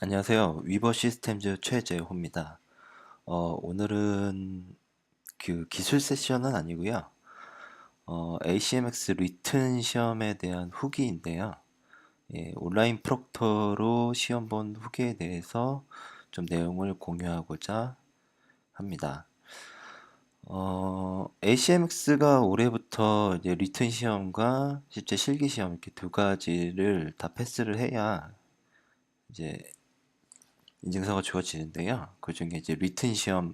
안녕하세요. 위버 시스템즈 최재호입니다. 오늘은 그 기술 세션은 아니고요. ACMX 리튼 시험에 대한 후기인데요. 예, 온라인 프록터로 시험 본 후기에 대해서 좀 내용을 공유하고자 합니다. ACMX가 올해부터 이제 리튼 시험과 실제 실기 시험 이렇게 두 가지를 다 패스를 해야 이제 인증서가 주어지는데요. 그 중에 이제 리튼 시험을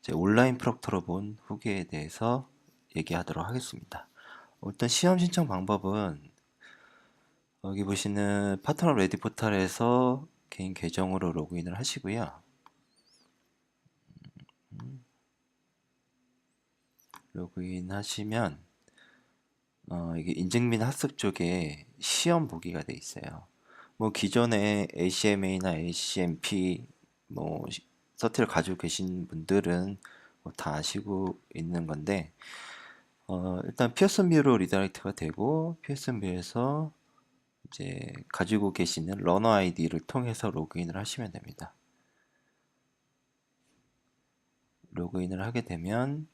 이제 온라인 프록터로 본 후기에 대해서 얘기하도록 하겠습니다. 일단 시험 신청 방법은 여기 보시는 파트너 레디 포탈에서 개인 계정으로 로그인을 하시고요. 로그인 하시면 이게 인증 및 학습 쪽에 시험 보기가 돼 있어요. 뭐 기존에 ACMA나 ACMP 뭐 서티를 가지고 계신 분들은 뭐다 아시고 있는 건데 일단 피어슨 뷰로 리다이렉트가 되고 피어슨 뷰에서 이제 가지고 계시는 러너 아이디를 통해서 로그인을 하시면 됩니다. 로그인을 하게 되면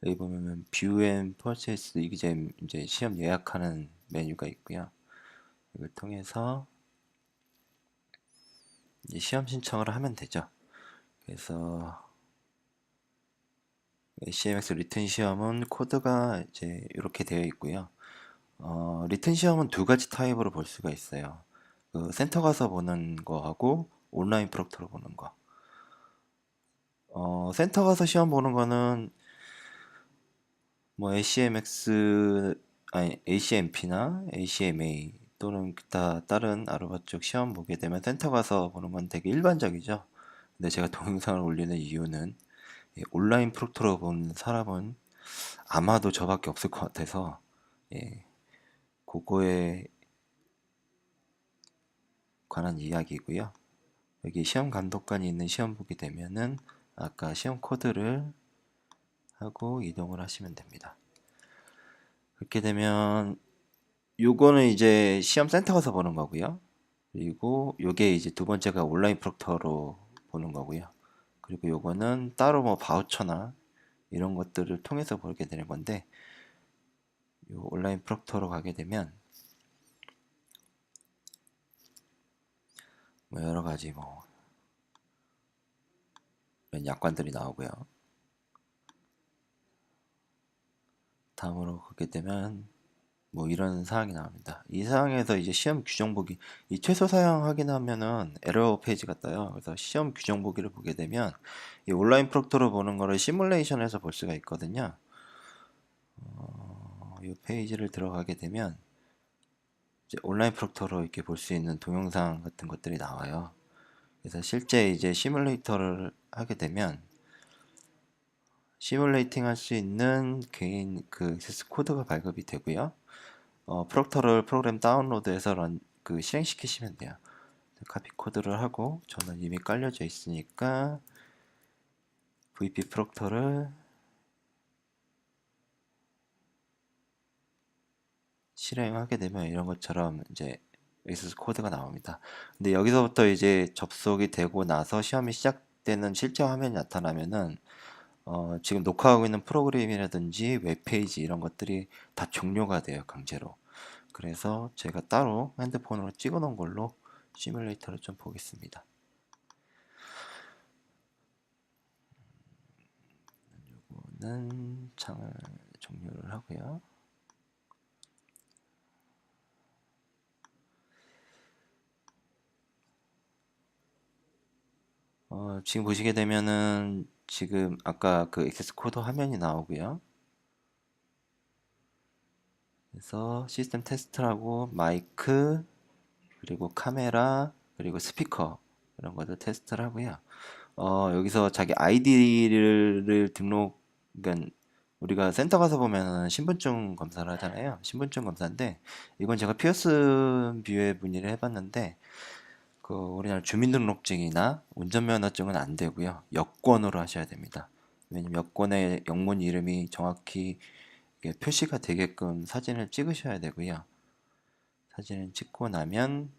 여기 보면 뷰 앤 퍼체스 이제 시험 예약하는 메뉴가 있고요. 이걸 통해서 이제 시험 신청을 하면 되죠. 그래서 CMX 리튼 시험은 코드가 이제 이렇게 되어 있고요. 리튼 시험은 두 가지 타입으로 볼 수가 있어요. 그 센터 가서 보는 거하고 온라인 프록터로 보는 거. 센터 가서 시험 보는 거는 뭐 ACMX 아니 ACMP나 ACMA 또는 기타 다른 아르바 쪽 시험 보게 되면 센터 가서 보는 건 되게 일반적이죠. 근데 제가 동영상을 올리는 이유는 온라인 프록터로 본 사람은 아마도 저밖에 없을 것 같아서 예, 그거에 관한 이야기고요. 여기 시험 감독관이 있는 시험 보게 되면은 아까 시험 코드를 하고 이동을 하시면 됩니다. 그렇게 되면 요거는 이제 시험 센터 가서 보는 거고요. 그리고 요게 이제 두 번째가 온라인 프록터로 보는 거고요. 그리고 요거는 따로 뭐 바우처나 이런 것들을 통해서 보게 되는 건데 요 온라인 프록터로 가게 되면 뭐 여러 가지 뭐 이런 약관들이 나오고요. 다음으로 가게 되면 뭐 이런 사항이 나옵니다. 이 사항에서 이제 시험 규정 보기, 이 최소 사양 확인하면은 에러 페이지가 떠요. 그래서 시험 규정 보기를 보게 되면 이 온라인 프록터로 보는 거를 시뮬레이션에서 볼 수가 있거든요. 이 페이지를 들어가게 되면 이제 온라인 프록터로 이렇게 볼 수 있는 동영상 같은 것들이 나와요. 그래서 실제 이제 시뮬레이터를 하게 되면 시뮬레이팅 할 수 있는 개인 그 액세스 코드가 발급이 되고요. 프록터를 프로그램 다운로드해서 그 실행시키시면 돼요. 카피 코드를 하고 저는 이미 깔려져 있으니까 VP 프록터를 실행하게 되면 이런 것처럼 이제 액세스 코드가 나옵니다. 근데 여기서부터 이제 접속이 되고 나서 시험이 시작되는 실제 화면이 나타나면은 지금 녹화하고 있는 프로그램이라든지 웹페이지 이런 것들이 다 종료가 돼요, 강제로. 그래서 제가 따로 핸드폰으로 찍어 놓은 걸로 시뮬레이터를 좀 보겠습니다. 이거는 창을 종료를 하고요. 지금 보시게 되면은 지금 아까 그 액세스 코드 화면이 나오고요. 그래서 시스템 테스트라고 마이크 그리고 카메라 그리고 스피커 이런 것들 테스트를 하고요. 여기서 자기 아이디를 등록, 그러니까 우리가 센터 가서 보면 신분증 검사를 하잖아요. 신분증 검사인데 이건 제가 피어슨 뷰에 문의를 해봤는데 우리나라 주민등록증이나 운전면허증은 안 되고요. 여권으로 하셔야 됩니다. 왜냐면 여권의 영문 이름이 정확히 표시가 되게끔 사진을 찍으셔야 되고요. 사진을 찍고 나면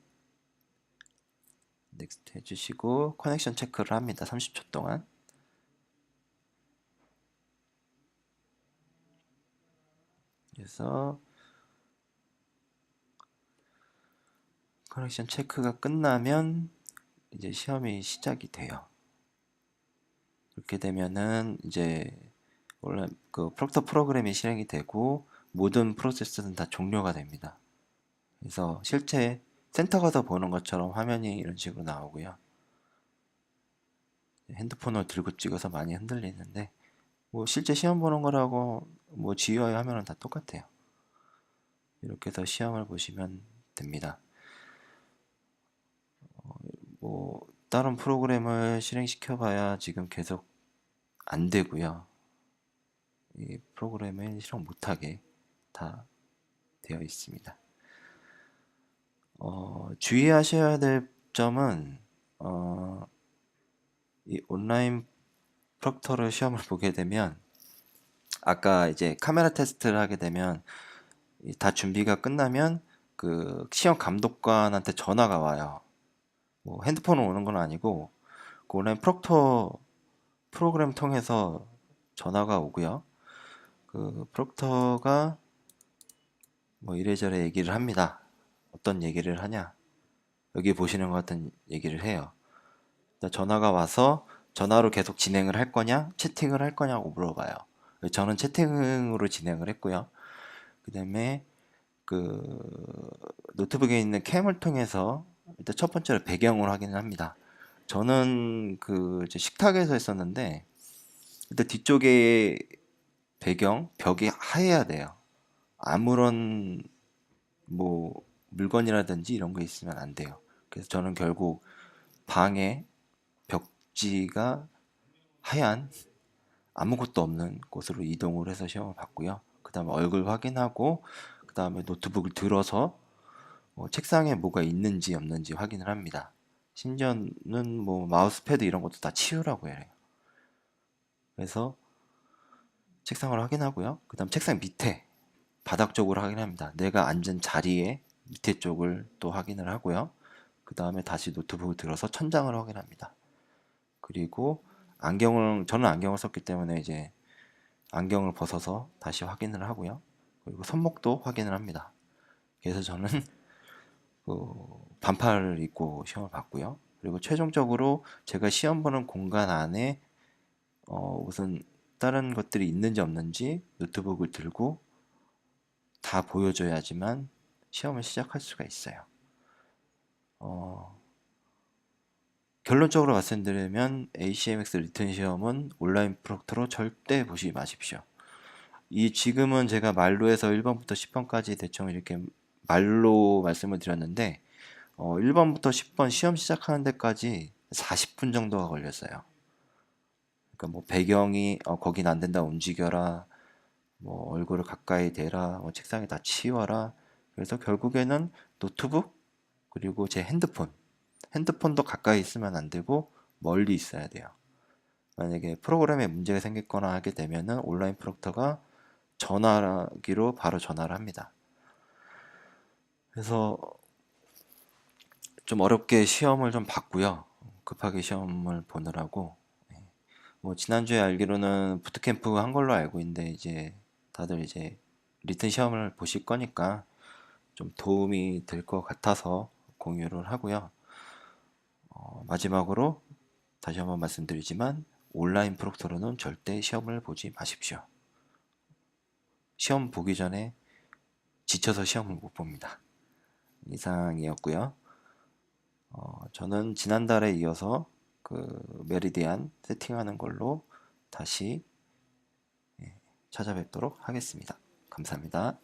넥스트 해주시고 커넥션 체크를 합니다. 30초 동안. 그래서 커넥션 체크가 끝나면 이제 시험이 시작이 돼요. 그렇게 되면은 이제 원래 그 프록터 프로그램이 실행이 되고 모든 프로세스는 다 종료가 됩니다. 그래서 실제 센터 가서 보는 것처럼 화면이 이런 식으로 나오고요. 핸드폰을 들고 찍어서 많이 흔들리는데 뭐 실제 시험 보는 거라고 뭐 GUI 화면은 다 똑같아요. 이렇게 해서 시험을 보시면 됩니다. 뭐 다른 프로그램을 실행시켜 봐야 지금 계속 안 되고요. 이 프로그램을 실행 못하게 다 되어 있습니다. 주의하셔야 될 점은 이 온라인 프록터를 시험을 보게 되면 아까 이제 카메라 테스트를 하게 되면 다 준비가 끝나면 그 시험 감독관한테 전화가 와요. 뭐 핸드폰으로 오는 건 아니고 그 온라인 프록터 프로그램 통해서 전화가 오고요. 그 프록터가 뭐 이래저래 얘기를 합니다. 어떤 얘기를 하냐? 여기 보시는 것 같은 얘기를 해요. 전화가 와서 전화로 계속 진행을 할 거냐, 채팅을 할 거냐고 물어봐요. 저는 채팅으로 진행을 했고요. 그 다음에 그 노트북에 있는 캠을 통해서 일단 첫 번째로 배경을 확인을 합니다. 저는 그 이제 식탁에서 했었는데 일단 뒤쪽에 배경 벽이 하얘야 돼요. 아무런 뭐 물건이라든지 이런 거 있으면 안 돼요. 그래서 저는 결국 방에 벽지가 하얀 아무것도 없는 곳으로 이동을 해서 시험을 봤고요. 그 다음에 얼굴 확인하고 그 다음에 노트북을 들어서 책상에 뭐가 있는지 없는지 확인을 합니다. 심지어는 뭐 마우스패드 이런 것도 다 치우라고 해요. 그래서 책상을 확인하고요. 그 다음 책상 밑에 바닥 쪽을 확인합니다. 내가 앉은 자리에 밑에 쪽을 또 확인을 하고요. 그 다음에 다시 노트북을 들어서 천장을 확인합니다. 그리고 저는 안경을 썼기 때문에 이제 안경을 벗어서 다시 확인을 하고요. 그리고 손목도 확인을 합니다. 그래서 저는 그 반팔을 입고 시험을 봤고요. 그리고 최종적으로 제가 시험 보는 공간 안에 우선 다른 것들이 있는지 없는지 노트북을 들고 다 보여줘야지만 시험을 시작할 수가 있어요. 결론적으로 말씀드리면 ACMX 리튼 시험은 온라인 프록터로 절대 보지 마십시오. 이 지금은 제가 말로 해서 1번부터 10번까지 대충 이렇게 말로 말씀을 드렸는데 1번부터 10번 시험 시작하는 데까지 40분 정도가 걸렸어요. 그러니까 뭐 배경이 거긴 안 된다 움직여라, 뭐 얼굴을 가까이 대라, 뭐 책상에 다 치워라. 그래서 결국에는 노트북 그리고 제 핸드폰도 가까이 있으면 안 되고 멀리 있어야 돼요. 만약에 프로그램에 문제가 생겼거나 하게 되면은 온라인 프록터가 전화기로 바로 전화를 합니다. 그래서 좀 어렵게 시험을 좀 봤고요. 급하게 시험을 보느라고. 뭐 지난주에 알기로는 부트캠프 한 걸로 알고 있는데 이제 다들 이제 리튼 시험을 보실 거니까 좀 도움이 될 것 같아서 공유를 하고요. 마지막으로 다시 한번 말씀드리지만 온라인 프록터로는 절대 시험을 보지 마십시오. 시험 보기 전에 지쳐서 시험을 못 봅니다. 이상이었고요. 저는 지난달에 이어서 그 메리디안 세팅하는 걸로 다시 찾아뵙도록 하겠습니다. 감사합니다.